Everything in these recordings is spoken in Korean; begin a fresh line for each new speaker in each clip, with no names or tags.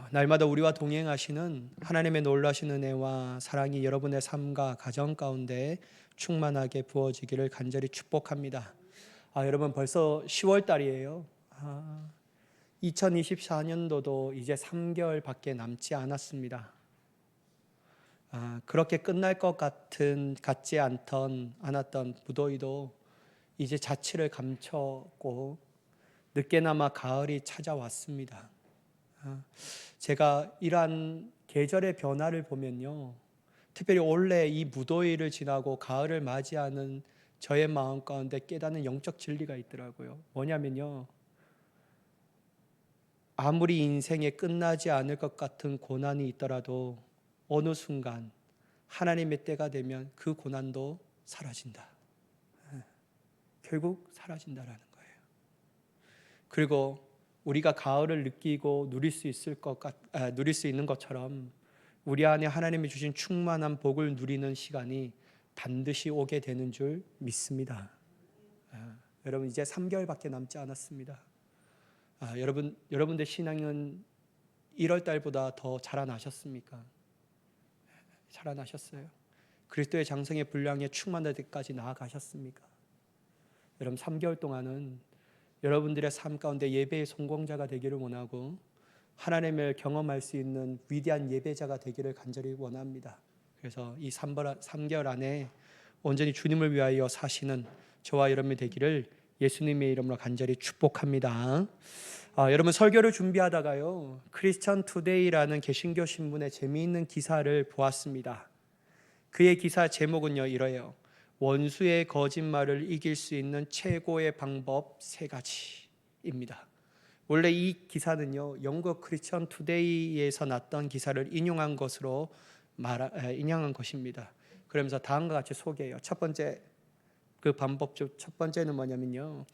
날마다 우리와 동행하시는 하나님의 놀라신 은혜와 사랑이 여러분의 삶과 가정 가운데 충만하게 부어지기를 간절히 축복합니다. 여러분 벌써 10월 달이에요. 2024년도도 이제 3개월밖에 남지 않았습니다. 그렇게 끝날 것 같지 않았던 무더위도 이제 자취를 감췄고 늦게나마 가을이 찾아왔습니다. 제가 이러한 계절의 변화를 보면요, 특별히 올해 이 무더위를 지나고 가을을 맞이하는 저의 마음 가운데 깨닫는 영적 진리가 있더라고요. 뭐냐면요, 아무리 인생에 끝나지 않을 것 같은 고난이 있더라도 어느 순간 하나님의 때가 되면 그 고난도 사라진다. 결국 사라진다라는 거예요. 그리고 우리가 가을을 느끼고 누릴 수 있는 것처럼 우리 안에 하나님이 주신 충만한 복을 누리는 시간이 반드시 오게 되는 줄 믿습니다. 여러분 이제 3개월밖에 남지 않았습니다. 여러분들 신앙은 1월 달보다 더 자라나셨습니까? 자라나셨어요? 그리스도의 장성의 분량에 충만할 때까지 나아가셨습니까? 여러분 3개월 동안은 여러분들의 삶 가운데 예배의 성공자가 되기를 원하고 하나님을 경험할 수 있는 위대한 예배자가 되기를 간절히 원합니다. 그래서 이 3개월 안에 온전히 주님을 위하여 사시는 저와 여러분이 되기를 예수님의 이름으로 간절히 축복합니다. 여러분 설교를 준비하다가요, 크리스천 투데이라는 개신교 신문의 재미있는 기사를 보았습니다. 그의 기사 제목은요 이래요. 원수의 거짓말을 이길 수 있는 최고의 방법 3가지입니다. 원래 이 기사는요, 영국 크리스천 투데이에서 났던 기사를 인용한 것입니다. 그러면서 다음과 같이 소개해요. 첫 번째 그 방법 중 첫 번째는 뭐냐면요,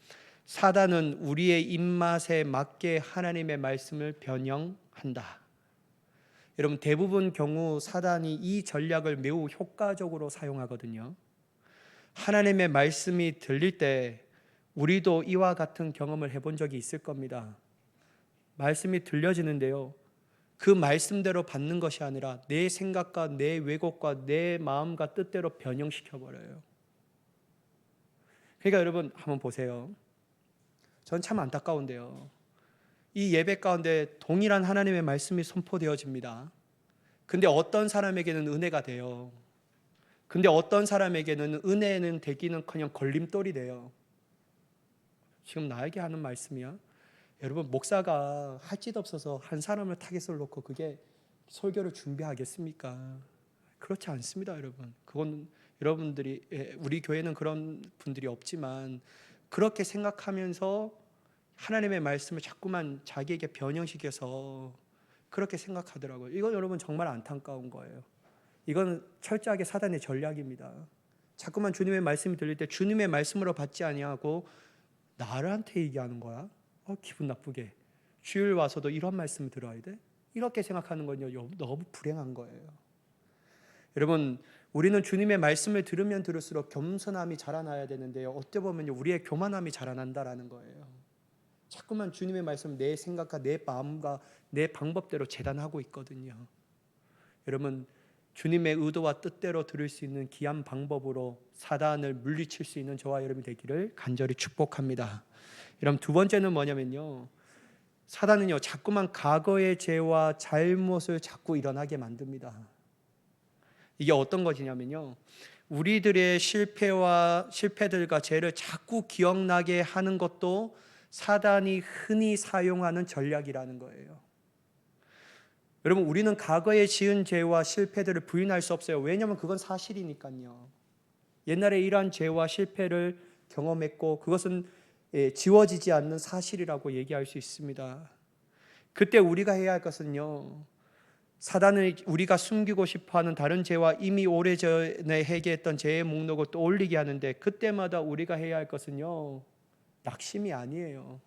사단은 우리의 입맛에 맞게 하나님의 말씀을 변형한다. 여러분 대부분 경우 사단이 이 전략을 매우 효과적으로 사용하거든요. 하나님의 말씀이 들릴 때 우리도 이와 같은 경험을 해본 적이 있을 겁니다. 말씀이 들려지는데요, 그 말씀대로 받는 것이 아니라 내 생각과 내 왜곡과 내 마음과 뜻대로 변형시켜버려요. 그러니까 여러분 한번 보세요. 전 참 안타까운데요, 이 예배 가운데 동일한 하나님의 말씀이 선포되어집니다. 근데 어떤 사람에게는 은혜가 돼요. 근데 어떤 사람에게는 은혜는 되기는커녕 걸림돌이 돼요. 지금 나에게 하는 말씀이야? 여러분 목사가 할 짓 없어서 한 사람을 타겟을 놓고 그게 설교를 준비하겠습니까? 그렇지 않습니다, 여러분. 그건 여러분들이, 우리 교회는 그런 분들이 없지만 그렇게 생각하면서 하나님의 말씀을 자꾸만 자기에게 변형시켜서 그렇게 생각하더라고요. 이건 여러분 정말 안타까운 거예요. 이건 철저하게 사단의 전략입니다. 자꾸만 주님의 말씀이 들릴 때 주님의 말씀으로 받지 아니하고 나한테 얘기하는 거야? 기분 나쁘게. 주일 와서도 이런 말씀을 들어야 돼? 이렇게 생각하는 건요, 너무 불행한 거예요. 여러분, 우리는 주님의 말씀을 들으면 들을수록 겸손함이 자라나야 되는데요, 어떻게 보면 우리의 교만함이 자라난다라는 거예요. 자꾸만 주님의 말씀 내 생각과 내 마음과 내 방법대로 재단하고 있거든요. 여러분, 주님의 의도와 뜻대로 들을 수 있는 귀한 방법으로 사단을 물리칠 수 있는 저와 여러분이 되기를 간절히 축복합니다. 여러분 두 번째는 뭐냐면요, 사단은요 자꾸만 과거의 죄와 잘못을 자꾸 일어나게 만듭니다. 이게 어떤 것이냐면요, 우리들의 실패들과 죄를 자꾸 기억나게 하는 것도 사단이 흔히 사용하는 전략이라는 거예요. 여러분 우리는 과거에 지은 죄와 실패들을 부인할 수 없어요. 왜냐하면 그건 사실이니까요. 옛날에 이러한 죄와 실패를 경험했고 그것은 지워지지 않는 사실이라고 얘기할 수 있습니다. 그때 우리가 해야 할 것은요, 사단을 우리가 숨기고 싶어하는 다른 죄와 이미 오래전에 회개했던 죄의 목록을 떠올리게 하는데, 그때마다 우리가 해야 할 것은요, 낙심이 아니에요.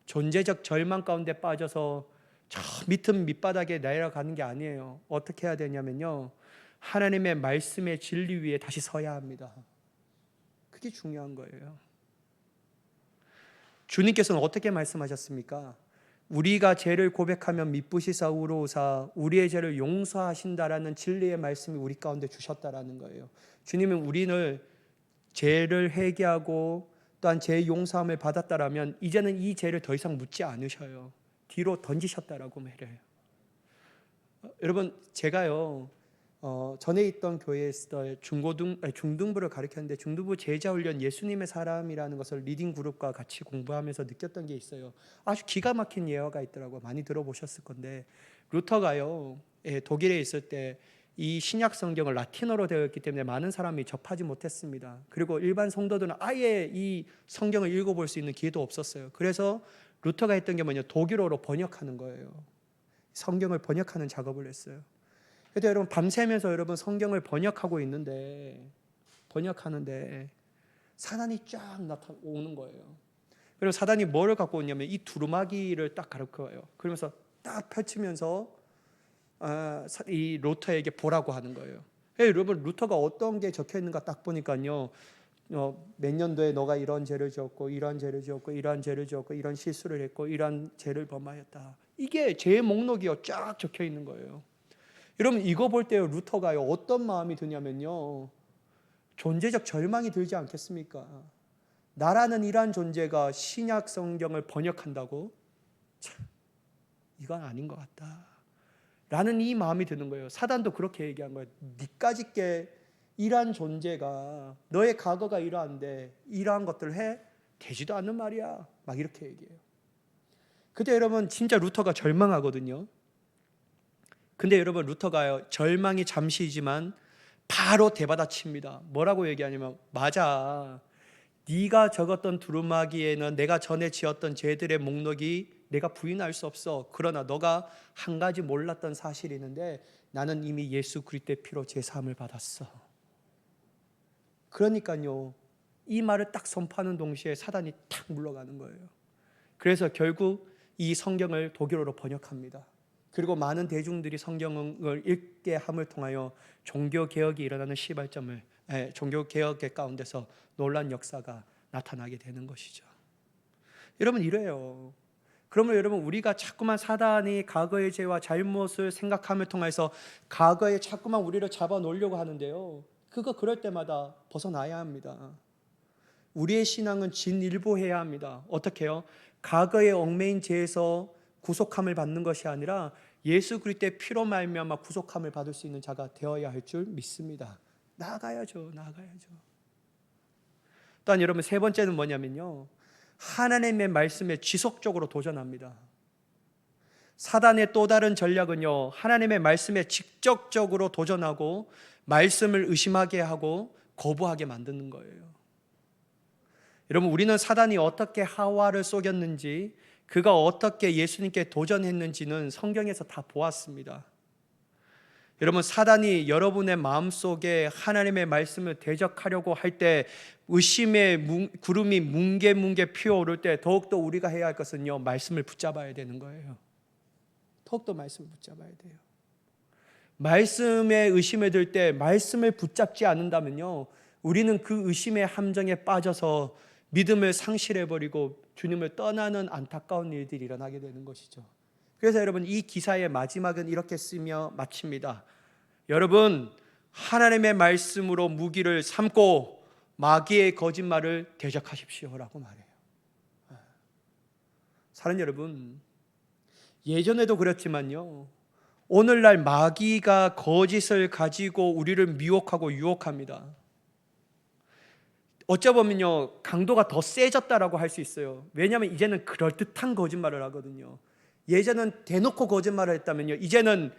존재적 절망 가운데 빠져서 저 밑은 밑바닥에 내려가는 게 아니에요. 어떻게 해야 되냐면요, 하나님의 말씀의 진리 위에 다시 서야 합니다. 그게 중요한 거예요. 주님께서는 어떻게 말씀하셨습니까? 우리가 죄를 고백하면 미쁘시사 우로사 우리의 죄를 용서하신다라는 진리의 말씀이 우리 가운데 주셨다라는 거예요. 주님은 우리를 죄를 회개하고 또한 죄 용서함을 받았다라면 이제는 이 죄를 더 이상 묻지 않으셔요. 뒤로 던지셨다라고 말해요. 여러분, 제가요 전에 있던 교회에서 중등부를 가르쳤는데, 중등부 제자훈련 예수님의 사람이라는 것을 리딩 그룹과 같이 공부하면서 느꼈던 게 있어요. 아주 기가 막힌 예화가 있더라고요. 많이 들어보셨을 건데, 루터가요 독일에 있을 때 이 신약 성경을 라틴어로 되어 있기 때문에 많은 사람이 접하지 못했습니다. 그리고 일반 성도들은 아예 이 성경을 읽어볼 수 있는 기회도 없었어요. 그래서 루터가 했던 게 뭐냐, 독일어로 번역하는 거예요. 성경을 번역하는 작업을 했어요. 그래서 여러분, 밤새면서 여러분 성경을 번역하고 있는데, 번역하는데 사단이 쫙 나타오는 거예요. 그리고 사단이 뭐를 갖고 오냐면 이 두루마기를 딱 가르쳐요. 그러면서 딱 펼치면서 이 루터에게 보라고 하는 거예요. 여러분, 루터가 어떤 게 적혀 있는가 딱 보니까요, 몇 년도에 너가 이런 죄를 지었고 이런 죄를 지었고 이런 죄를 지었고 이런 실수를 했고 이런 죄를 범하였다. 이게 죄의 목록이요 쫙 적혀 있는 거예요. 여러분, 이거 볼 때 루터가요 어떤 마음이 드냐면요, 존재적 절망이 들지 않겠습니까? 나라는 이러한 존재가 신약 성경을 번역한다고? 참, 이건 아닌 것 같다 라는 이 마음이 드는 거예요. 사단도 그렇게 얘기한 거예요. 니까짓 게 이러한 존재가, 너의 과거가 이러한데 이러한 것들을 해? 되지도 않는 말이야. 막 이렇게 얘기해요. 그때 여러분, 진짜 루터가 절망하거든요. 근데 여러분, 루터가요 절망이 잠시이지만 바로 대받아칩니다. 뭐라고 얘기하냐면, 맞아, 네가 적었던 두루마기에는 내가 전에 지었던 죄들의 목록이 내가 부인할 수 없어. 그러나 너가 한 가지 몰랐던 사실이 있는데, 나는 이미 예수 그리스도의 피로 제사함을 받았어. 그러니까요, 이 말을 딱 선포하는 동시에 사단이 탁 물러가는 거예요. 그래서 결국 이 성경을 독일어로 번역합니다. 그리고 많은 대중들이 성경을 읽게 함을 통하여 종교개혁이 일어나는 시발점을, 종교개혁의 가운데서 놀라운 역사가 나타나게 되는 것이죠. 여러분, 이래요. 그러면 여러분, 우리가 자꾸만 사단이 과거의 죄와 잘못을 생각함을 통해서 과거에 자꾸만 우리를 잡아놓으려고 하는데요, 그거 그럴 때마다 벗어나야 합니다. 우리의 신앙은 진일보해야 합니다. 어떻게 해요? 과거의 얽매인 죄에서 구속함을 받는 것이 아니라 예수 그리스도의 피로 말미암아 구속함을 받을 수 있는 자가 되어야 할 줄 믿습니다. 나아가야죠. 또한 여러분, 세 번째는 뭐냐면요, 하나님의 말씀에 지속적으로 도전합니다. 사단의 또 다른 전략은요, 하나님의 말씀에 직접적으로 도전하고 말씀을 의심하게 하고 거부하게 만드는 거예요. 여러분, 우리는 사단이 어떻게 하와를 속였는지, 그가 어떻게 예수님께 도전했는지는 성경에서 다 보았습니다. 여러분, 사단이 여러분의 마음속에 하나님의 말씀을 대적하려고 할 때, 의심의 구름이 뭉게뭉게 피어오를 때 더욱더 우리가 해야 할 것은요, 말씀을 붙잡아야 되는 거예요. 더욱더 말씀을 붙잡아야 돼요. 말씀에 의심에 들 때 말씀을 붙잡지 않는다면요, 우리는 그 의심의 함정에 빠져서 믿음을 상실해버리고 주님을 떠나는 안타까운 일들이 일어나게 되는 것이죠. 그래서 여러분, 이 기사의 마지막은 이렇게 쓰며 마칩니다. 여러분, 하나님의 말씀으로 무기를 삼고 마귀의 거짓말을 대적하십시오라고 말해요. 사랑하는 여러분, 예전에도 그랬지만요, 오늘날 마귀가 거짓을 가지고 우리를 미혹하고 유혹합니다. 어쩌면요, 강도가 더 세졌다라고 할 수 있어요. 왜냐하면 이제는 그럴듯한 거짓말을 하거든요. 예전은 대놓고 거짓말을 했다면요, 이제는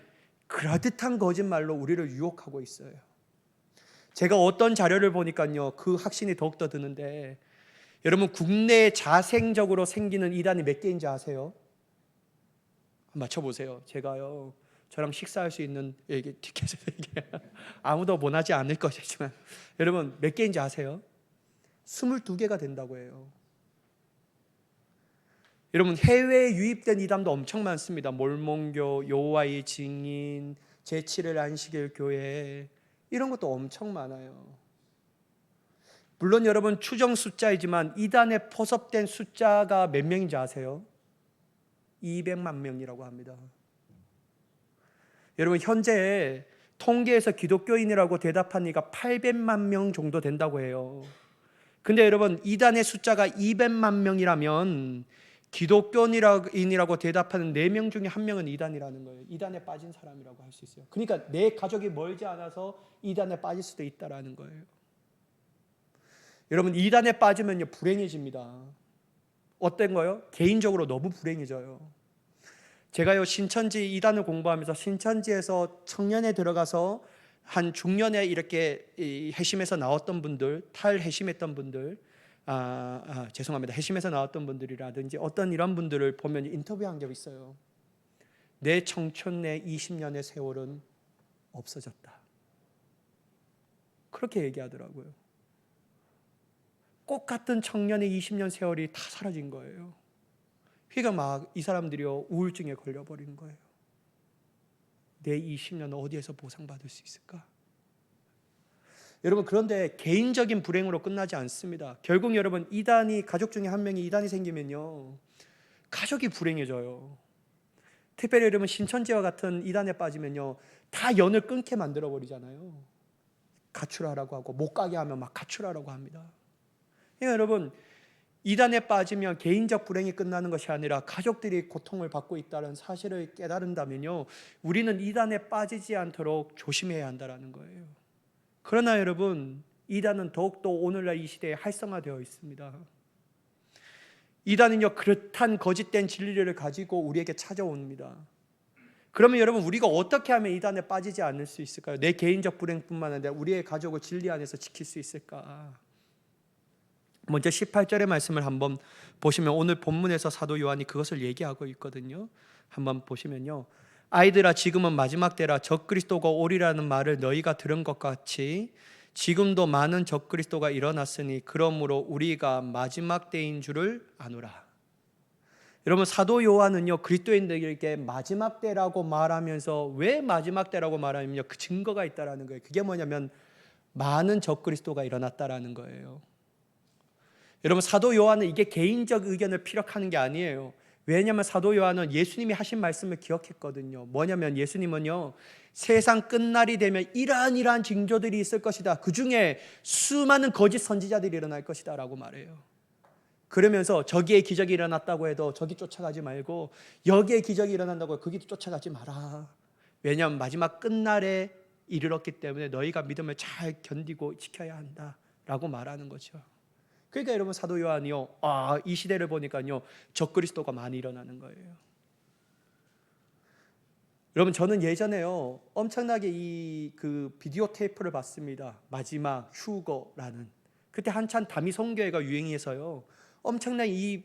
그럴듯한 거짓말로 우리를 유혹하고 있어요. 제가 어떤 자료를 보니까요, 그 확신이 더욱더 드는데, 여러분, 국내에 자생적으로 생기는 이단이 몇 개인지 아세요? 맞춰보세요. 제가요, 저랑 식사할 수 있는 티켓을 아무도 원하지 않을 것이지만, 여러분, 몇 개인지 아세요? 22개가 된다고 해요. 여러분, 해외에 유입된 이단도 엄청 많습니다. 몰몬교, 여호와의 증인, 제7일 안식일 교회, 이런 것도 엄청 많아요. 물론 여러분, 추정 숫자이지만 이단에 포섭된 숫자가 몇 명인지 아세요? 200만 명이라고 합니다. 여러분, 현재 통계에서 기독교인이라고 대답한 이가 800만 명 정도 된다고 해요. 근데 여러분, 이단의 숫자가 200만 명이라면 기독교인이라고 대답하는 4명 중에 1명은 이단이라는 거예요. 이단에 빠진 사람이라고 할 수 있어요. 그러니까 내 가족이 멀지 않아서 이단에 빠질 수도 있다라는 거예요. 여러분, 이단에 빠지면요, 불행해집니다. 어떤 거요? 개인적으로 너무 불행해져요. 제가요, 신천지 이단을 공부하면서 신천지에서 청년에 들어가서 한 중년에 이렇게 회심해서 나왔던 분들, 탈회심했던 분들, 죄송합니다. 회심해서 나왔던 분들이라든지 어떤 이런 분들을 보면 인터뷰한 적 있어요. 내 청춘 내 20년의 세월은 없어졌다. 그렇게 얘기하더라고요. 꽃 같은 청년의 20년 세월이 다 사라진 거예요. 그러니까 막 이 사람들이요, 우울증에 걸려버린 거예요. 내 20년은 어디에서 보상받을 수 있을까? 여러분, 그런데 개인적인 불행으로 끝나지 않습니다. 결국 여러분, 이단이, 가족 중에 한 명이 이단이 생기면요, 가족이 불행해져요. 특별히 여러분, 신천지와 같은 이단에 빠지면요, 다 연을 끊게 만들어 버리잖아요. 가출하라고 하고, 못 가게 하면 막 가출하라고 합니다. 그러니까 여러분, 이단에 빠지면 개인적 불행이 끝나는 것이 아니라 가족들이 고통을 받고 있다는 사실을 깨달은다면요, 우리는 이단에 빠지지 않도록 조심해야 한다는 거예요. 그러나 여러분, 이단은 더욱더 오늘날 이 시대에 활성화되어 있습니다. 이단은요, 그릇한 거짓된 진리를 가지고 우리에게 찾아옵니다. 그러면 여러분, 우리가 어떻게 하면 이단에 빠지지 않을 수 있을까요? 내 개인적 불행뿐만 아니라 우리의 가족을 진리 안에서 지킬 수 있을까? 먼저 18절의 말씀을 한번 보시면 오늘 본문에서 사도 요한이 그것을 얘기하고 있거든요. 한번 보시면요, 아이들아, 지금은 마지막 때라. 적그리스도가 오리라는 말을 너희가 들은 것 같이 지금도 많은 적그리스도가 일어났으니 그러므로 우리가 마지막 때인 줄을 아노라. 여러분, 사도 요한은요, 그리스도인들에게 마지막 때라고 말하면서, 왜 마지막 때라고 말하면요, 그 증거가 있다라는 거예요. 그게 뭐냐면 많은 적그리스도가 일어났다라는 거예요. 여러분, 사도 요한은 이게 개인적 의견을 피력하는 게 아니에요. 왜냐하면 사도 요한은 예수님이 하신 말씀을 기억했거든요. 뭐냐면 예수님은요, 세상 끝날이 되면 이러한 징조들이 있을 것이다. 그 중에 수많은 거짓 선지자들이 일어날 것이다 라고 말해요. 그러면서 저기에 기적이 일어났다고 해도 저기 쫓아가지 말고, 여기에 기적이 일어난다고 해도 거기도 쫓아가지 마라. 왜냐하면 마지막 끝날에 이르렀기 때문에 너희가 믿음을 잘 견디고 지켜야 한다 라고 말하는 거죠. 그러니까 여러분, 사도 요한이요, 이 시대를 보니까요, 적그리스도가 많이 일어나는 거예요. 여러분, 저는 예전에요, 엄청나게 그 비디오 테이프를 봤습니다. 마지막 휴거라는. 그때 한참 다미 선교회가 유행해서요, 엄청나게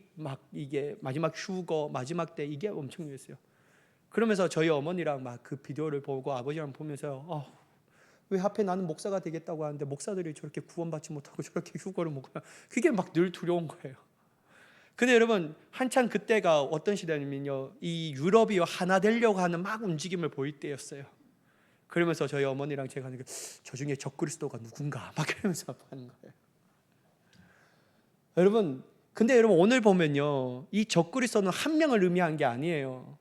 이게 마지막 휴거, 마지막 때 이게 엄청 유행했어요. 그러면서 저희 어머니랑 막 그 비디오를 보고 아버지랑 보면서요, 왜 하필 나는 목사가 되겠다고 하는데 목사들이 저렇게 구원받지 못하고 저렇게 휴거를 먹어요. 그게 막 늘 두려운 거예요. 근데 여러분, 한참 그때가 어떤 시대냐면요, 이 유럽이 하나 되려고 하는 막 움직임을 보일 때였어요. 그러면서 저희 어머니랑 제가 하는 게, 저 중에 적그리스도가 누군가 막 이러면서 하는 거예요. 여러분, 근데 여러분, 오늘 보면요, 이 적그리스도는 한 명을 의미한 게 아니에요.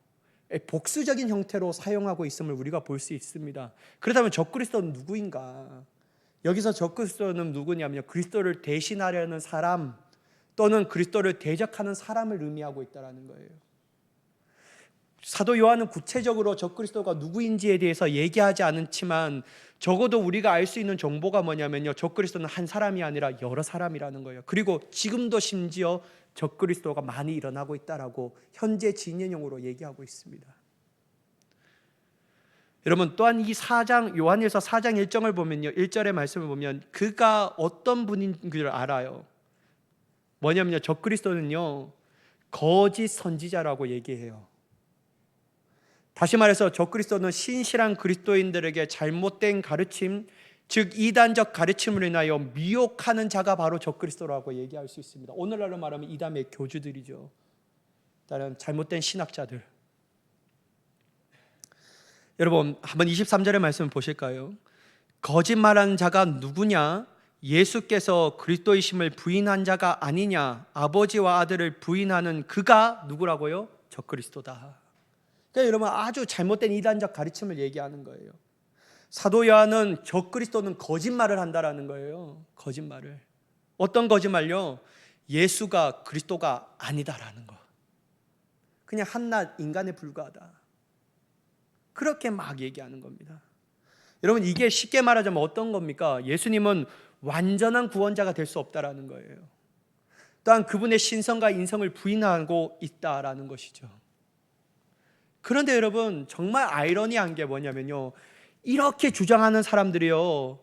복수적인 형태로 사용하고 있음을 우리가 볼 수 있습니다. 그렇다면 적그리스도는 누구인가? 여기서 적그리스도는 누구냐면요, 그리스도를 대신하려는 사람 또는 그리스도를 대적하는 사람을 의미하고 있다는 거예요. 사도 요한은 구체적으로 적그리스도가 누구인지에 대해서 얘기하지 않지만 적어도 우리가 알 수 있는 정보가 뭐냐면요, 적그리스도는 한 사람이 아니라 여러 사람이라는 거예요. 그리고 지금도 심지어 적그리스도가 많이 일어나고 있다라고 현재 진행형으로 얘기하고 있습니다. 여러분, 또한 이 4장, 요한일서 4장 1절을 보면요, 1절의 말씀을 보면 그가 어떤 분인 줄 알아요. 뭐냐면요, 적그리스도는요, 거짓 선지자라고 얘기해요. 다시 말해서 적그리스도는 신실한 그리스도인들에게 잘못된 가르침, 즉 이단적 가르침으로 인하여 미혹하는 자가 바로 적그리스도라고 얘기할 수 있습니다. 오늘날로 말하면 이단의 교주들이죠. 다른 잘못된 신학자들. 여러분, 한번 23절의 말씀을 보실까요? 거짓말하는 자가 누구냐? 예수께서 그리스도이심을 부인한 자가 아니냐? 아버지와 아들을 부인하는 그가 누구라고요? 적그리스도다. 그러니까 여러분 아주 잘못된 이단적 가르침을 얘기하는 거예요. 사도 요한은 적그리스도는 거짓말을 한다라는 거예요. 거짓말을. 어떤 거짓말요? 예수가 그리스도가 아니다라는 거. 그냥 한낱 인간에 불과하다. 그렇게 막 얘기하는 겁니다. 여러분 이게 쉽게 말하자면 어떤 겁니까? 예수님은 완전한 구원자가 될 수 없다라는 거예요. 또한 그분의 신성과 인성을 부인하고 있다라는 것이죠. 그런데 여러분 정말 아이러니한 게 뭐냐면요, 이렇게 주장하는 사람들이요,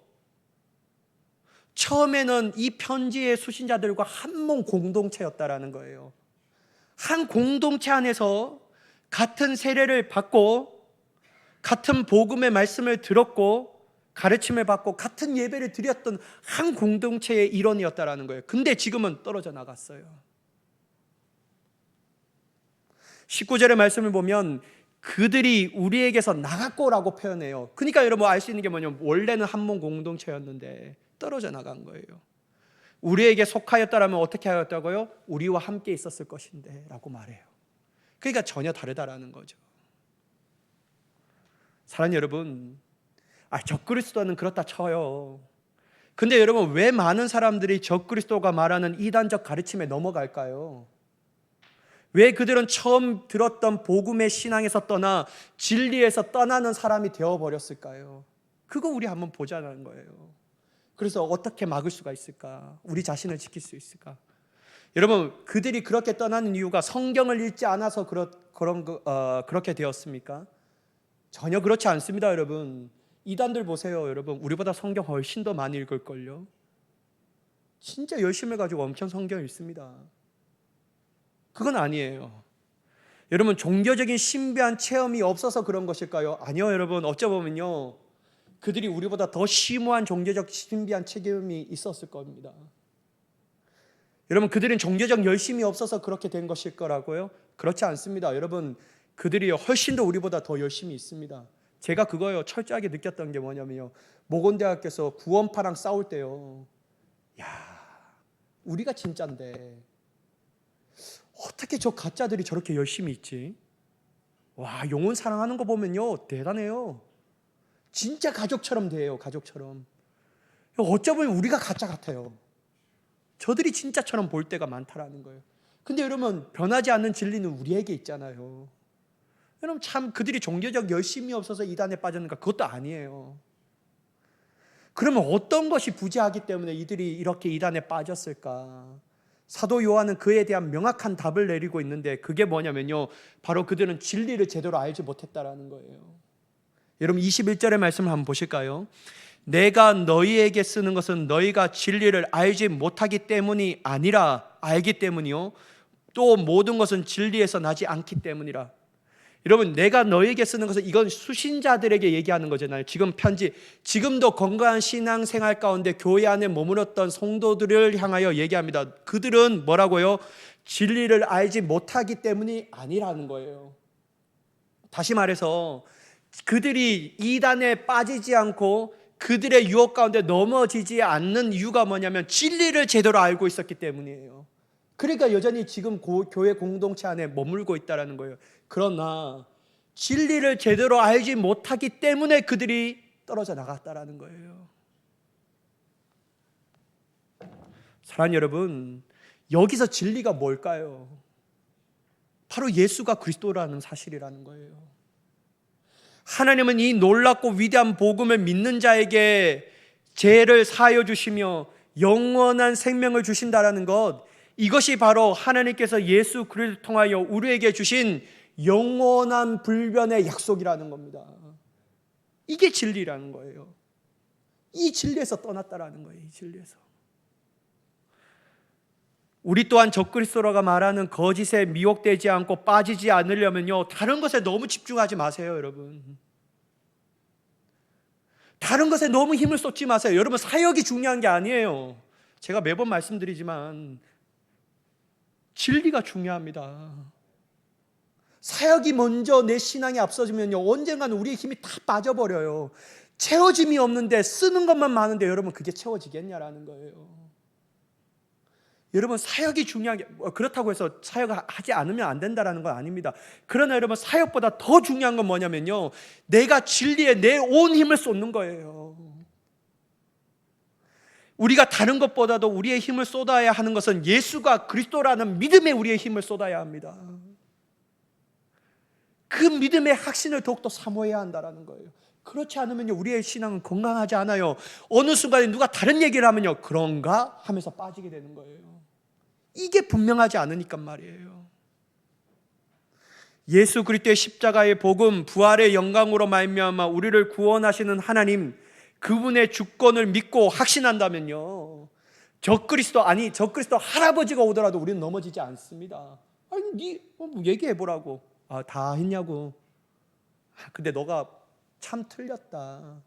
처음에는 이 편지의 수신자들과 한 몸 공동체였다라는 거예요. 한 공동체 안에서 같은 세례를 받고 같은 복음의 말씀을 들었고 가르침을 받고 같은 예배를 드렸던 한 공동체의 일원이었다라는 거예요. 근데 지금은 떨어져 나갔어요. 19절의 말씀을 보면 그들이 우리에게서 나갔고라고 표현해요. 그러니까 여러분 알 수 있는 게 뭐냐면 원래는 한 몸 공동체였는데 떨어져 나간 거예요. 우리에게 속하였다라면 어떻게 하였다고요? 우리와 함께 있었을 것인데 라고 말해요. 그러니까 전혀 다르다라는 거죠. 사랑하는 여러분, 적그리스도는 그렇다 쳐요. 근데 여러분 왜 많은 사람들이 적그리스도가 말하는 이단적 가르침에 넘어갈까요? 왜 그들은 처음 들었던 복음의 신앙에서 떠나 진리에서 떠나는 사람이 되어버렸을까요? 그거 우리 한번 보자는 거예요. 그래서 어떻게 막을 수가 있을까? 우리 자신을 지킬 수 있을까? 여러분 그들이 그렇게 떠나는 이유가 성경을 읽지 않아서 그렇게 되었습니까? 전혀 그렇지 않습니다. 여러분 이단들 보세요. 여러분 우리보다 성경 훨씬 더 많이 읽을걸요. 진짜 열심히 가지고 엄청 성경 읽습니다. 그건 아니에요. 여러분 종교적인 신비한 체험이 없어서 그런 것일까요? 아니요. 여러분 어쩌보면요 그들이 우리보다 더 심오한 종교적 신비한 체험이 있었을 겁니다. 여러분 그들은 종교적 열심이 없어서 그렇게 된 것일 거라고요? 그렇지 않습니다. 여러분 그들이 훨씬 더 우리보다 더 열심히 있습니다. 제가 그거요 철저하게 느꼈던 게 뭐냐면요, 모건대학교에서 구원파랑 싸울 때요, 야 우리가 진짜인데 어떻게 저 가짜들이 저렇게 열심히 있지? 와, 영혼 사랑하는 거 보면요 대단해요. 진짜 가족처럼 돼요. 가족처럼. 어쩌면 우리가 가짜 같아요. 저들이 진짜처럼 볼 때가 많다라는 거예요. 근데 여러분 변하지 않는 진리는 우리에게 있잖아요. 여러분 참 그들이 종교적 열심이 없어서 이단에 빠졌는가? 그것도 아니에요. 그러면 어떤 것이 부재하기 때문에 이들이 이렇게 이단에 빠졌을까? 사도 요한은 그에 대한 명확한 답을 내리고 있는데 그게 뭐냐면요, 바로 그들은 진리를 제대로 알지 못했다라는 거예요. 여러분 21절의 말씀을 한번 보실까요? 내가 너희에게 쓰는 것은 너희가 진리를 알지 못하기 때문이 아니라 알기 때문이요, 또 모든 것은 진리에서 나지 않기 때문이라. 여러분 내가 너에게 쓰는 것은 이건 수신자들에게 얘기하는 거잖아요. 지금 편지, 지금도 건강한 신앙생활 가운데 교회 안에 머물렀던 성도들을 향하여 얘기합니다. 그들은 뭐라고요? 진리를 알지 못하기 때문이 아니라는 거예요. 다시 말해서 그들이 이단에 빠지지 않고 그들의 유혹 가운데 넘어지지 않는 이유가 뭐냐면 진리를 제대로 알고 있었기 때문이에요. 그러니까 여전히 지금 교회 공동체 안에 머물고 있다는 거예요. 그러나 진리를 제대로 알지 못하기 때문에 그들이 떨어져 나갔다는 거예요. 사랑하는 여러분, 여기서 진리가 뭘까요? 바로 예수가 그리스도라는 사실이라는 거예요. 하나님은 이 놀랍고 위대한 복음을 믿는 자에게 죄를 사하여 주시며 영원한 생명을 주신다라는 것, 이것이 바로 하나님께서 예수 그리스도를 통하여 우리에게 주신 영원한 불변의 약속이라는 겁니다. 이게 진리라는 거예요. 이 진리에서 떠났다라는 거예요. 이 진리에서. 우리 또한 적그리스도라고 말하는 거짓에 미혹되지 않고 빠지지 않으려면요, 다른 것에 너무 집중하지 마세요. 여러분 다른 것에 너무 힘을 쏟지 마세요. 여러분 사역이 중요한 게 아니에요. 제가 매번 말씀드리지만 진리가 중요합니다. 사역이 먼저 내 신앙이 앞서지면요 언젠가는 우리의 힘이 다 빠져버려요. 채워짐이 없는데 쓰는 것만 많은데 여러분 그게 채워지겠냐라는 거예요. 여러분, 사역이 중요한 게 그렇다고 해서 사역을 하지 않으면 안 된다는 건 아닙니다. 그러나 여러분, 사역보다 더 중요한 건 뭐냐면요, 내가 진리에 내 온 힘을 쏟는 거예요. 우리가 다른 것보다도 우리의 힘을 쏟아야 하는 것은 예수가 그리스도라는 믿음에 우리의 힘을 쏟아야 합니다. 그 믿음의 확신을 더욱더 사모해야 한다는 거예요. 그렇지 않으면 우리의 신앙은 건강하지 않아요. 어느 순간에 누가 다른 얘기를 하면요, 그런가 하면서 빠지게 되는 거예요. 이게 분명하지 않으니까 말이에요. 예수 그리스도의 십자가의 복음, 부활의 영광으로 말미암아 우리를 구원하시는 하나님, 그분의 주권을 믿고 확신한다면요, 적그리스도 할아버지가 오더라도 우리는 넘어지지 않습니다. 아니, 뭐 얘기해보라고. 다 했냐고. 근데 너가 참 틀렸다.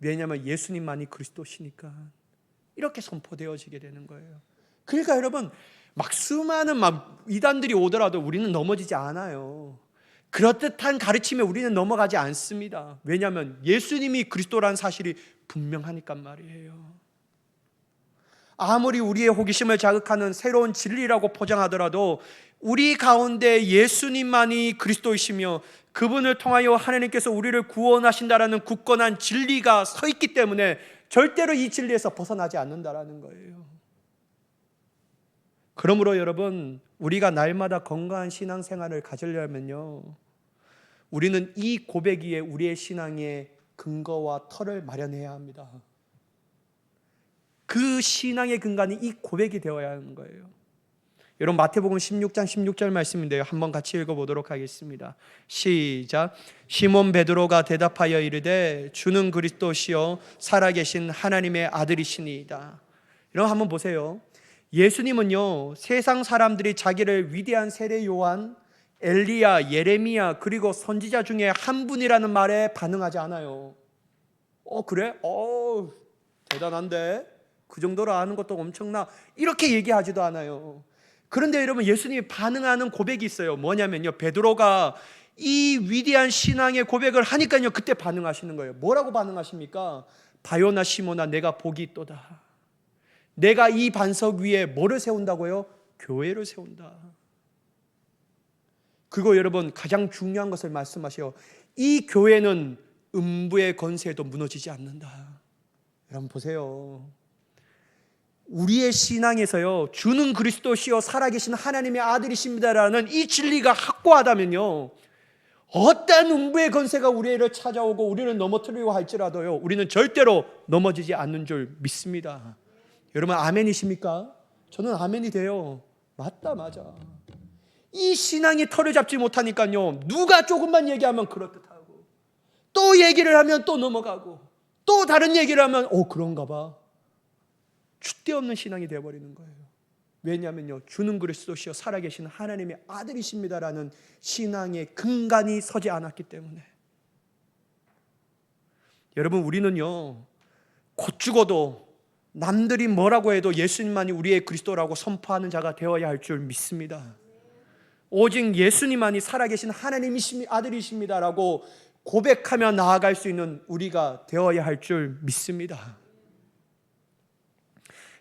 왜냐하면 예수님만이 그리스도시니까. 이렇게 선포되어지게 되는 거예요. 그러니까 여러분, 수많은 이단들이 오더라도 우리는 넘어지지 않아요. 그렇듯한 가르침에 우리는 넘어가지 않습니다. 왜냐하면 예수님이 그리스도라는 사실이 분명하니까 말이에요. 아무리 우리의 호기심을 자극하는 새로운 진리라고 포장하더라도 우리 가운데 예수님만이 그리스도이시며 그분을 통하여 하나님께서 우리를 구원하신다라는 굳건한 진리가 서 있기 때문에 절대로 이 진리에서 벗어나지 않는다라는 거예요. 그러므로 여러분, 우리가 날마다 건강한 신앙생활을 가지려면요, 우리는 이 고백 위에 우리의 신앙의 근거와 터를 마련해야 합니다. 그 신앙의 근간이 이 고백이 되어야 하는 거예요. 여러분, 마태복음 16장 16절 말씀인데요, 한번 같이 읽어보도록 하겠습니다. 시작. 시몬 베드로가 대답하여 이르되 주는 그리스도시요 살아계신 하나님의 아들이시니이다. 여러분, 한번 보세요. 예수님은요, 세상 사람들이 자기를 위대한 세례 요한, 엘리야, 예레미야, 그리고 선지자 중에 한 분이라는 말에 반응하지 않아요. 그래? 대단한데? 그 정도로 아는 것도 엄청나. 이렇게 얘기하지도 않아요. 그런데 여러분, 예수님이 반응하는 고백이 있어요. 뭐냐면요, 베드로가 이 위대한 신앙의 고백을 하니까요, 그때 반응하시는 거예요. 뭐라고 반응하십니까? 바요나 시모나, 내가 복이 있도다. 내가 이 반석 위에 뭐를 세운다고요? 교회를 세운다. 그리고 여러분, 가장 중요한 것을 말씀하셔요. 이 교회는 음부의 권세에도 무너지지 않는다. 여러분 보세요. 우리의 신앙에서요, 주는 그리스도시요 살아계신 하나님의 아들이십니다라는 이 진리가 확고하다면요, 어떤 음부의 권세가 우리를 찾아오고 우리를 넘어뜨리고 할지라도요, 우리는 절대로 넘어지지 않는 줄 믿습니다. 여러분, 아멘이십니까? 저는 아멘이 돼요. 맞다, 맞아. 이 신앙이 털을 잡지 못하니까요, 누가 조금만 얘기하면 그렇듯하고, 또 얘기를 하면 또 넘어가고, 또 다른 얘기를 하면 그런가 봐. 줏대 없는 신앙이 되어버리는 거예요. 왜냐하면요, 주는 그리스도시요 살아계신 하나님의 아들이십니다라는 신앙의 근간이 서지 않았기 때문에. 여러분, 우리는요, 곧 죽어도 남들이 뭐라고 해도 예수님만이 우리의 그리스도라고 선포하는 자가 되어야 할 줄 믿습니다. 오직 예수님만이 살아계신 하나님이십니다, 아들이십니다라고 고백하며 나아갈 수 있는 우리가 되어야 할 줄 믿습니다.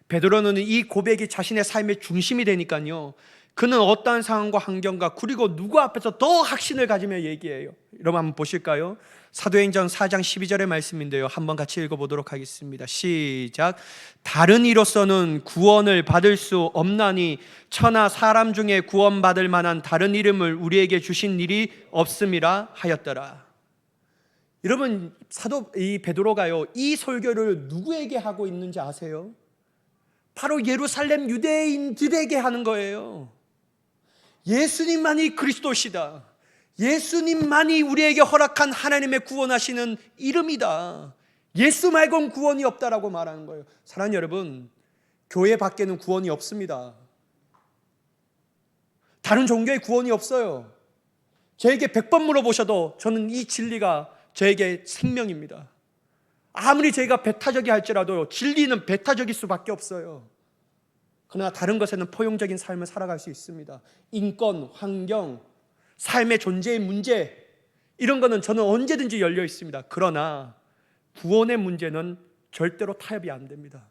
베드로는 이 고백이 자신의 삶의 중심이 되니까요, 그는 어떠한 상황과 환경과 그리고 누구 앞에서 더 확신을 가지며 얘기해요. 여러분, 한번 보실까요? 사도행전 4장 12절의 말씀인데요, 한번 같이 읽어보도록 하겠습니다. 시작. 다른 이로서는 구원을 받을 수 없나니 천하 사람 중에 구원받을 만한 다른 이름을 우리에게 주신 일이 없음이라 하였더라. 여러분, 사도 이 베드로가요, 이 설교를 누구에게 하고 있는지 아세요? 바로 예루살렘 유대인들에게 하는 거예요. 예수님만이 그리스도시다. 예수님만이 우리에게 허락한 하나님의 구원하시는 이름이다. 예수 말고는 구원이 없다라고 말하는 거예요. 사랑하는 여러분, 교회 밖에는 구원이 없습니다. 다른 종교에 구원이 없어요. 저에게 100번 물어보셔도 저는 이 진리가 저에게 생명입니다. 아무리 저희가 배타적이 할지라도 진리는 배타적일 수밖에 없어요. 그러나 다른 것에는 포용적인 삶을 살아갈 수 있습니다. 인권, 환경, 삶의 존재의 문제, 이런 거는 저는 언제든지 열려 있습니다. 그러나 구원의 문제는 절대로 타협이 안 됩니다.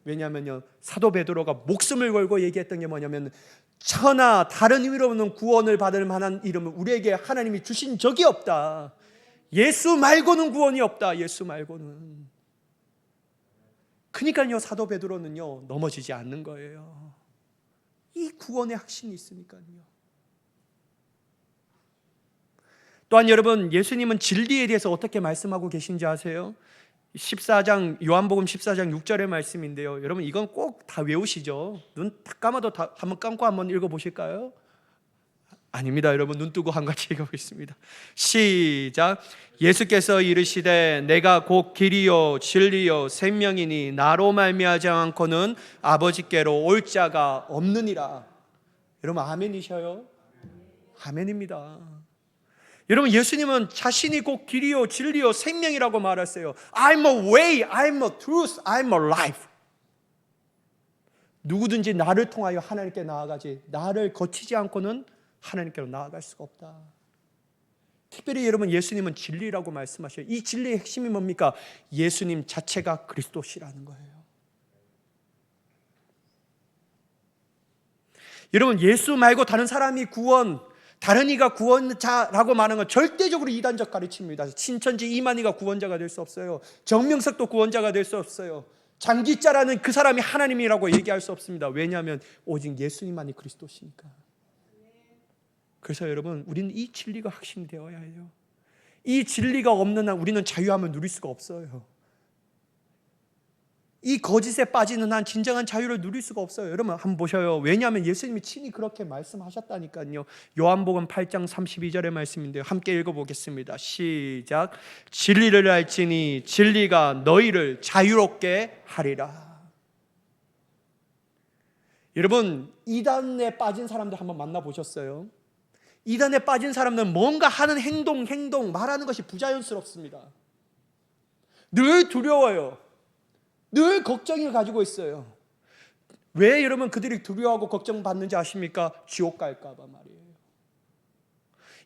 왜냐하면요, 사도 베드로가 목숨을 걸고 얘기했던 게 뭐냐면, 천하 다른 의미로는 구원을 받을 만한 이름을 우리에게 하나님이 주신 적이 없다. 예수 말고는 구원이 없다. 예수 말고는. 그러니까요, 사도 베드로는요 넘어지지 않는 거예요. 이 구원의 확신이 있으니까요. 또한 여러분, 예수님은 진리에 대해서 어떻게 말씀하고 계신지 아세요? 14장, 요한복음 14장 6절의 말씀인데요, 여러분 이건 꼭 다 외우시죠? 눈 딱 감아도 한번 감고 한번 읽어보실까요? 아닙니다. 여러분 눈 뜨고 한같이 읽어보겠습니다. 시작. 예수께서 이르시되 내가 곧 길이요 진리요 생명이니 나로 말미암지 않고는 아버지께로 올 자가 없느니라. 여러분 아멘이셔요? 아멘입니다. 여러분 예수님은 자신이 곧 길이요 진리요 생명이라고 말했어요. I'm a way, I'm a truth, I'm a life. 누구든지 나를 통하여 하나님께 나아가지 나를 거치지 않고는 하나님께로 나아갈 수가 없다. 특별히 여러분 예수님은 진리라고 말씀하셔요. 이 진리의 핵심이 뭡니까? 예수님 자체가 그리스도시라는 거예요. 여러분 예수 말고 다른 사람이 구원, 다른 이가 구원자라고 말하는 건 절대적으로 이단적 가르침입니다. 신천지 이만희가 구원자가 될 수 없어요. 정명석도 구원자가 될 수 없어요. 장기자라는 그 사람이 하나님이라고 얘기할 수 없습니다. 왜냐하면 오직 예수님만이 그리스도시니까. 그래서 여러분 우리는 이 진리가 확신되어야 해요. 이 진리가 없는 한 우리는 자유함을 누릴 수가 없어요. 이 거짓에 빠지는 한 진정한 자유를 누릴 수가 없어요. 여러분 한번 보셔요. 왜냐하면 예수님이 친히 그렇게 말씀하셨다니까요. 요한복음 8장 32절의 말씀인데요, 함께 읽어보겠습니다. 시작. 진리를 알지니 진리가 너희를 자유롭게 하리라. 여러분 이단에 빠진 사람들 한번 만나보셨어요? 이단에 빠진 사람들은 뭔가 하는 행동, 말하는 것이 부자연스럽습니다. 늘 두려워요. 늘 걱정을 가지고 있어요. 왜 여러분 그들이 두려워하고 걱정받는지 아십니까? 지옥 갈까 봐 말이에요.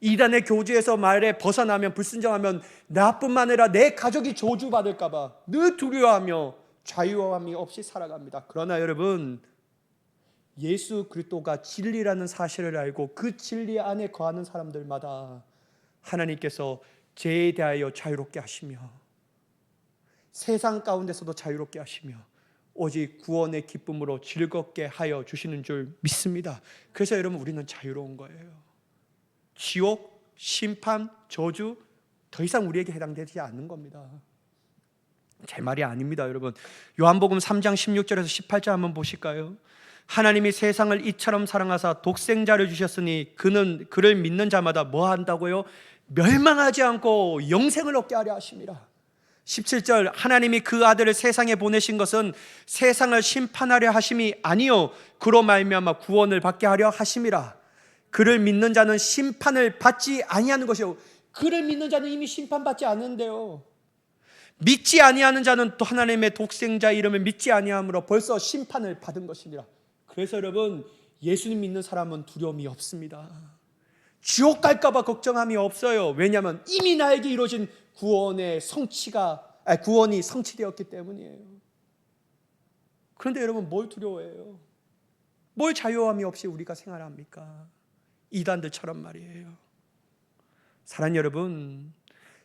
이단의 교주에서 말에 벗어나면, 불순종하면 나뿐만 아니라 내 가족이 저주받을까 봐 늘 두려워하며 자유함이 없이 살아갑니다. 그러나 여러분 예수 그리스도가 진리라는 사실을 알고 그 진리 안에 거하는 사람들마다 하나님께서 죄에 대하여 자유롭게 하시며 세상 가운데서도 자유롭게 하시며 오직 구원의 기쁨으로 즐겁게 하여 주시는 줄 믿습니다. 그래서 여러분 우리는 자유로운 거예요. 지옥, 심판, 저주 더 이상 우리에게 해당되지 않는 겁니다. 제 말이 아닙니다. 여러분 요한복음 3장 16절에서 18절 한번 보실까요? 하나님이 세상을 이처럼 사랑하사 독생자를 주셨으니 그를 믿는 자마다 뭐 한다고요? 멸망하지 않고 영생을 얻게 하려 하심이라. 17절 하나님이 그 아들을 세상에 보내신 것은 세상을 심판하려 하심이 아니요 그로 말미암아 구원을 받게 하려 하심이라. 그를 믿는 자는 심판을 받지 아니하는 것이요. 그를 믿는 자는 이미 심판받지 않는데요, 믿지 아니하는 자는 또 하나님의 독생자 이름을 믿지 아니함으로 벌써 심판을 받은 것이니라. 그래서 여러분 예수님 믿는 사람은 두려움이 없습니다. 지옥 갈까 봐 걱정함이 없어요. 왜냐하면 이미 나에게 이루어진 구원이 성취되었기 때문이에요. 그런데 여러분 뭘 두려워해요? 뭘 자유함이 없이 우리가 생활합니까? 이단들처럼 말이에요. 사랑하는 여러분,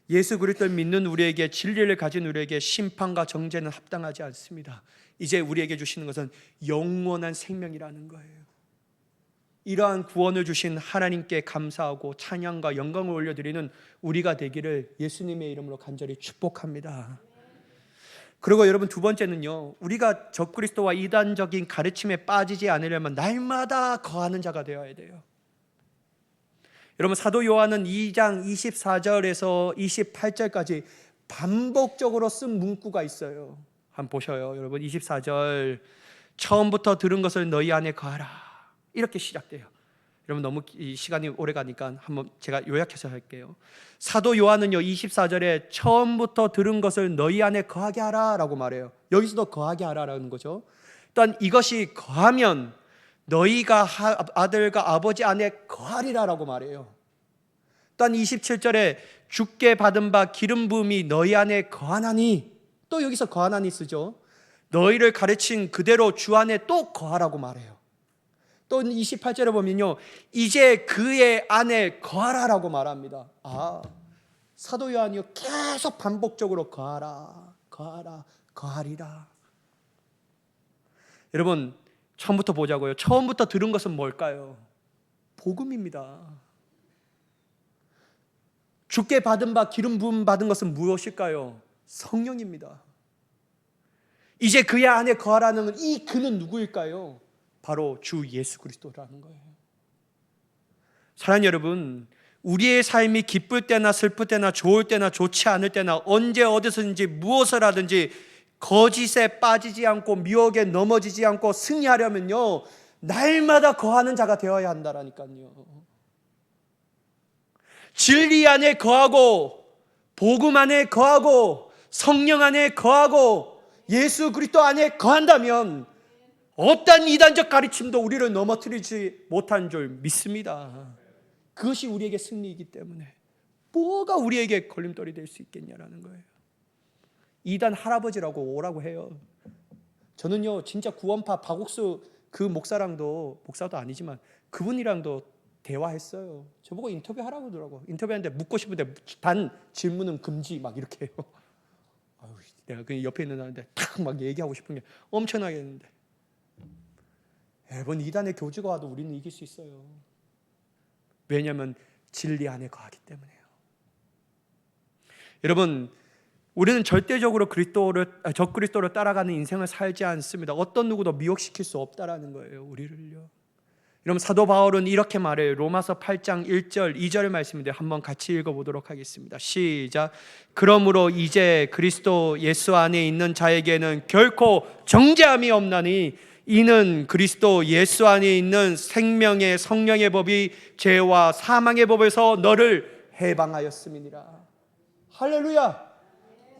예수 그리스도를 믿는 우리에게, 진리를 가진 우리에게 심판과 정죄는 합당하지 않습니다. 이제 우리에게 주시는 것은 영원한 생명이라는 거예요. 이러한 구원을 주신 하나님께 감사하고 찬양과 영광을 올려드리는 우리가 되기를 예수님의 이름으로 간절히 축복합니다. 그리고 여러분 두 번째는요, 우리가 적그리스도와 이단적인 가르침에 빠지지 않으려면 날마다 거하는 자가 되어야 돼요. 여러분 사도 요한은 2장 24절에서 28절까지 반복적으로 쓴 문구가 있어요. 한번 보셔요. 여러분 24절, 처음부터 들은 것을 너희 안에 거하라, 이렇게 시작돼요. 여러분 너무 시간이 오래 가니까 한번 제가 요약해서 할게요. 사도 요한은요 24절에 처음부터 들은 것을 너희 안에 거하게 하라 라고 말해요. 여기서도 거하게 하라라는 거죠. 또한 이것이 거하면 너희가 아들과 아버지 안에 거하리라 라고 말해요. 또한 27절에 주께 받은 바 기름 부음이 너희 안에 거하나니, 또 여기서 거하나니 쓰죠. 너희를 가르친 그대로 주 안에 또 거하라고 말해요. 또 28절에 보면요, 이제 그의 안에 거하라라고 말합니다. 사도 요한이요, 계속 반복적으로 거하라, 거하라, 거하리라. 여러분, 처음부터 보자고요. 처음부터 들은 것은 뭘까요? 복음입니다. 주께 받은 바, 기름 부음 받은 것은 무엇일까요? 성령입니다. 이제 그의 안에 거하라는 이 그는 누구일까요? 바로 주 예수 그리스도라는 거예요. 사랑하는 여러분, 우리의 삶이 기쁠 때나 슬플 때나 좋을 때나 좋지 않을 때나 언제 어디서든지 무엇을 하든지 거짓에 빠지지 않고 미혹에 넘어지지 않고 승리하려면요, 날마다 거하는 자가 되어야 한다라니까요. 진리 안에 거하고 복음 안에 거하고 성령 안에 거하고 예수 그리스도 안에 거한다면 어떤 이단적 가르침도 우리를 넘어뜨리지 못한 줄 믿습니다. 그것이 우리에게 승리이기 때문에 뭐가 우리에게 걸림돌이 될 수 있겠냐라는 거예요. 이단 할아버지라고 오라고 해요. 저는요, 진짜 구원파 박옥수 그 목사랑도, 목사도 아니지만 그분이랑도 대화했어요. 저보고 인터뷰하라고 하더라고. 인터뷰하는데 묻고 싶은데 단 질문은 금지 막 이렇게 해요. 내가 그 옆에 있는 사람한테 탁 막 얘기하고 싶은 게 엄청나게 했는데, 여러분, 이단의 교주가 와도 우리는 이길 수 있어요. 왜냐하면 진리 안에 거하기 때문에요. 여러분, 우리는 절대적으로 적그리스도를 따라가는 인생을 살지 않습니다. 어떤 누구도 미혹시킬 수 없다라는 거예요, 우리를요. 여러분, 사도 바울은 이렇게 말해요. 로마서 8장 1절 2절의 말씀인데 한번 같이 읽어보도록 하겠습니다. 시작. 그러므로 이제 그리스도 예수 안에 있는 자에게는 결코 정죄함이 없나니 이는 그리스도 예수 안에 있는 생명의 성령의 법이 죄와 사망의 법에서 너를 해방하였음이니라. 할렐루야.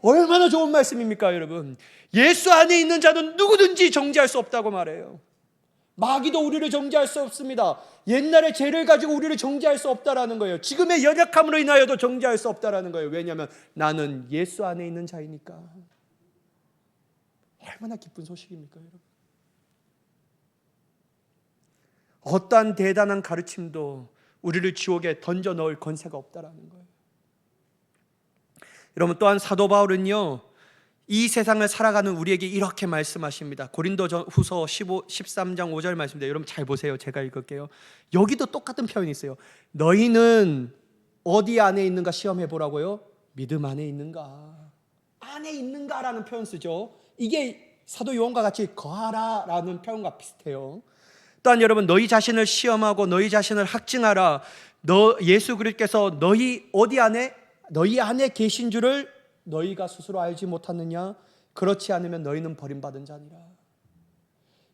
얼마나 좋은 말씀입니까, 여러분? 예수 안에 있는 자는 누구든지 정죄할 수 없다고 말해요. 마귀도 우리를 정죄할 수 없습니다. 옛날의 죄를 가지고 우리를 정죄할 수 없다라는 거예요. 지금의 연약함으로 인하여도 정죄할 수 없다라는 거예요. 왜냐하면 나는 예수 안에 있는 자이니까. 얼마나 기쁜 소식입니까, 여러분? 어떠한 대단한 가르침도 우리를 지옥에 던져 넣을 권세가 없다라는 거예요. 여러분, 또한 사도 바울은요, 이 세상을 살아가는 우리에게 이렇게 말씀하십니다. 고린도후서 13장 5절 말씀인데 여러분 잘 보세요. 제가 읽을게요. 여기도 똑같은 표현이 있어요. 너희는 어디 안에 있는가 시험해 보라고요? 믿음 안에 있는가? 안에 있는가라는 표현 쓰죠. 이게 사도 요한과 같이 거하라라는 표현과 비슷해요. 또한 여러분, 너희 자신을 시험하고 너희 자신을 학증하라. 예수 그리스도께서 너희 어디 안에? 너희 안에 계신 줄을 너희가 스스로 알지 못하느냐? 그렇지 않으면 너희는 버림받은 자니라.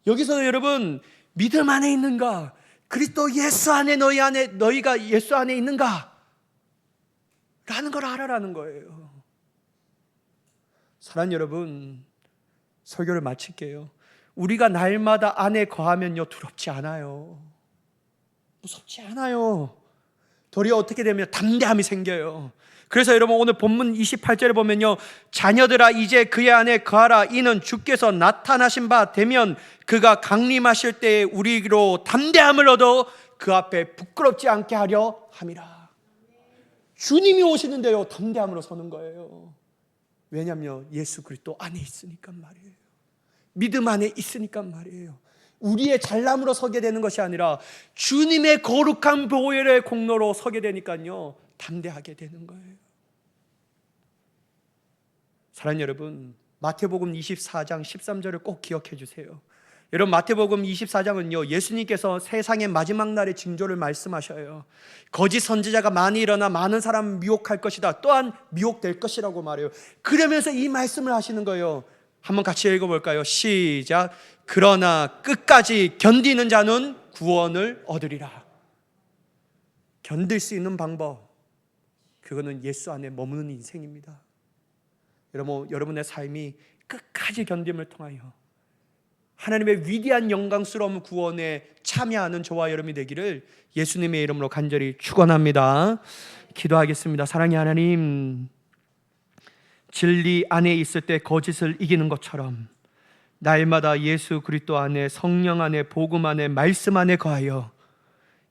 여기서 여러분, 믿음 안에 있는가? 그리스도 예수 안에 너희가 예수 안에 있는가? 라는 걸 알아라는 거예요. 사랑하는 여러분, 설교를 마칠게요. 우리가 날마다 안에 거하면요, 두렵지 않아요. 무섭지 않아요. 도리어 어떻게 되면 담대함이 생겨요. 그래서 여러분, 오늘 본문 28절에 보면요, 자녀들아 이제 그의 안에 거하라. 이는 주께서 나타나신 바 되면 그가 강림하실 때에 우리로 담대함을 얻어 그 앞에 부끄럽지 않게 하려 함이라. 주님이 오시는데요, 담대함으로 서는 거예요. 왜냐하면 예수 그리스도 안에 있으니까 말이에요. 믿음 안에 있으니까 말이에요. 우리의 잘남으로 서게 되는 것이 아니라 주님의 거룩한 보혈의 공로로 서게 되니까요, 담대하게 되는 거예요. 사랑하는 여러분, 마태복음 24장 13절을 꼭 기억해 주세요. 여러분, 마태복음 24장은요, 예수님께서 세상의 마지막 날의 징조를 말씀하셔요. 거짓 선지자가 많이 일어나 많은 사람을 미혹할 것이다. 또한 미혹될 것이라고 말해요. 그러면서 이 말씀을 하시는 거예요. 한번 같이 읽어볼까요? 시작. 그러나 끝까지 견디는 자는 구원을 얻으리라. 견딜 수 있는 방법, 그거는 예수 안에 머무는 인생입니다. 여러분의 삶이 끝까지 견딤을 통하여 하나님의 위대한 영광스러운 구원에 참여하는 저와 여러분이 되기를 예수님의 이름으로 간절히 축원합니다. 기도하겠습니다. 사랑의 하나님, 진리 안에 있을 때 거짓을 이기는 것처럼 날마다 예수 그리스도 안에, 성령 안에, 복음 안에, 말씀 안에 거하여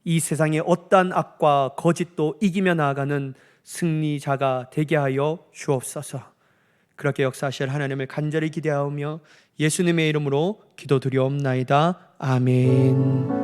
이 세상의 어떠한 악과 거짓도 이기며 나아가는 승리자가 되게 하여 주옵소서. 그렇게 역사하실 하나님을 간절히 기대하며 예수님의 이름으로 기도드리옵나이다. 아멘.